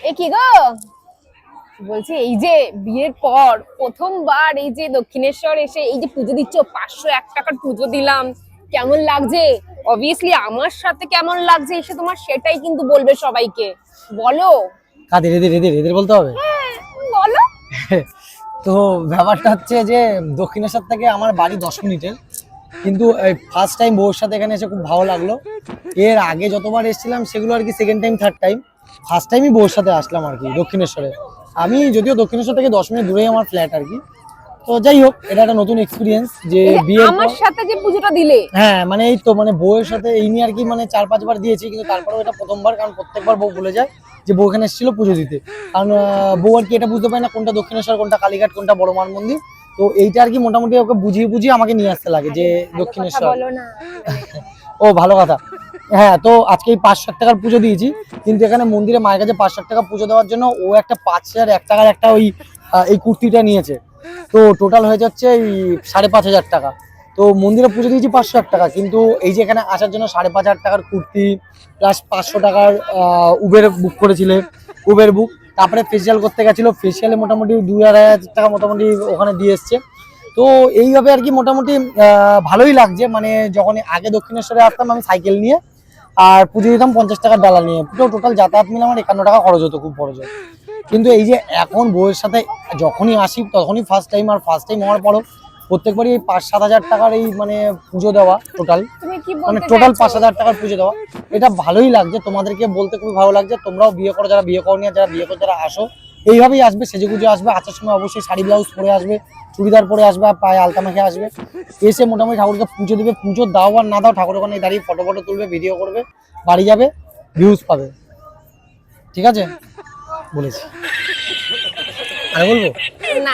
এ কি গো বলছি, এই যে বিয়ের পর প্রথমবার এই যে দক্ষিণেশ্বর এসে এই যে পুজো দিচ্ছ, 501 টাকার পুজো দিলাম, কেমন লাগছে? অবভিয়াসলি আমার সাথে কেমন লাগছে এসে তোমার, সেটাই কিন্তু বলবে সবাইকে। বলো। কাদের? এদের বলতে হবে। বলো। তো ব্যাপারটা হচ্ছে যে দক্ষিণেশ্বর থেকে আমার বাড়ি 10 মিনিটের, কিন্তু ফার্স্ট টাইম বউর সাথে এখানে এসে খুব ভালো লাগলো। এর আগে যতবার এসেছিলাম সেগুলো আর কি second time third time, first টাইমই বউর সাথে আসলাম আর কি দক্ষিণেশ্বরে। আমি যদিও দক্ষিণেশ্বর থেকে 10 মিনিট দূরেই আমার ফ্ল্যাট আর কি। তো যাই হোক, এটা একটা নতুন এক্সপিরিয়েন্স যে বিয়ের আমার সাথে যে পুজোটা দিলে। হ্যাঁ মানে এই তো মানে বউয়ের সাথে এই নিয়ে আর কি মানে 4-5 বার দিয়েছি, কিন্তু তারপরেও এটা প্রথমবার, কারণ প্রত্যেকবার বউ বলে যায় যে বউ এখানে এসেছিল পুজো দিতে। কারণ বউ আর কি এটা বুঝতে পারে না কোনটা দক্ষিণেশ্বর, কোনটা কালীঘাট, কোনটা বড় মার মন্দির। তো এইটা আর কি মোটামুটি ওকে বুঝিয়ে আমাকে নিয়ে আসতে লাগে যে দক্ষিণেশ্বর। ও ভালো কথা। হ্যাঁ, তো আজকে এই 501 টাকার পুজো দিয়েছি, কিন্তু এখানে মন্দিরে মায়ের কাছে 501 টাকা পুজো দেওয়ার জন্য ও একটা 5001 টাকার একটা ওই এই কুর্তিটা নিয়েছে। তো টোটাল হয়ে যাচ্ছে এই 5500 টাকা। তো মন্দিরে পুজো দিয়েছি 501 টাকা, কিন্তু এই যে এখানে আসার জন্য 5500 টাকার কুর্তি প্লাস 500 টাকার উবের বুক করেছিলে, উবের বুক, তারপরে ফেসিয়াল করতে গেছিলো, ফেসিয়ালে মোটামুটি 2-2.5 টাকা মোটামুটি ওখানে দিয়ে এসছে। তো এইভাবে আর কি মোটামুটি ভালোই লাগছে। মানে যখন আগে দক্ষিণেশ্বরে আসতাম আমি সাইকেল নিয়ে, আর পুজো দিতাম 50 টাকার ডালা নিয়ে, পুরো টোটাল যাতায়াত মিলে আমার 51 টাকা খরচ হতো, খুব খরচ হতো। কিন্তু এই যে এখন বউয়ের সাথে যখনই আসি তখনই ফার্স্ট টাইম, আর ফার্স্ট টাইম হওয়ার পরও প্রত্যেকবারই এই 5-7 হাজার টাকার এই মানে পুজো দেওয়া, টোটাল মানে টোটাল 5 হাজার টাকার পুজো দেওয়া, এটা ভালোই লাগছে। তোমাদেরকে বলতে খুবই ভালো লাগছে। তোমরাও বিয়ে করো, যারা বিয়ে করো, যারা বিয়ে করে যারা আসো, এইভাবেই আসবে, সেজেগুজে আসবে, আসার সময় অবশ্যই শাড়ি ব্লাউজ পরে আসবে, চুড়িদার পরে আসবে, আর পায়ে আলতা মাখে আসবে। এসে মোটামুটি ঠাকুরকে পুজো দেবে, পুজো দাও আর না দাও, ঠাকুর ওখানে দাঁড়িয়ে ফটো তুলবে, ভিডিও করবে, বাড়ি যাবে, ভিউজ পাবে। ঠিক আছে, বলেছি। আর বলবো না।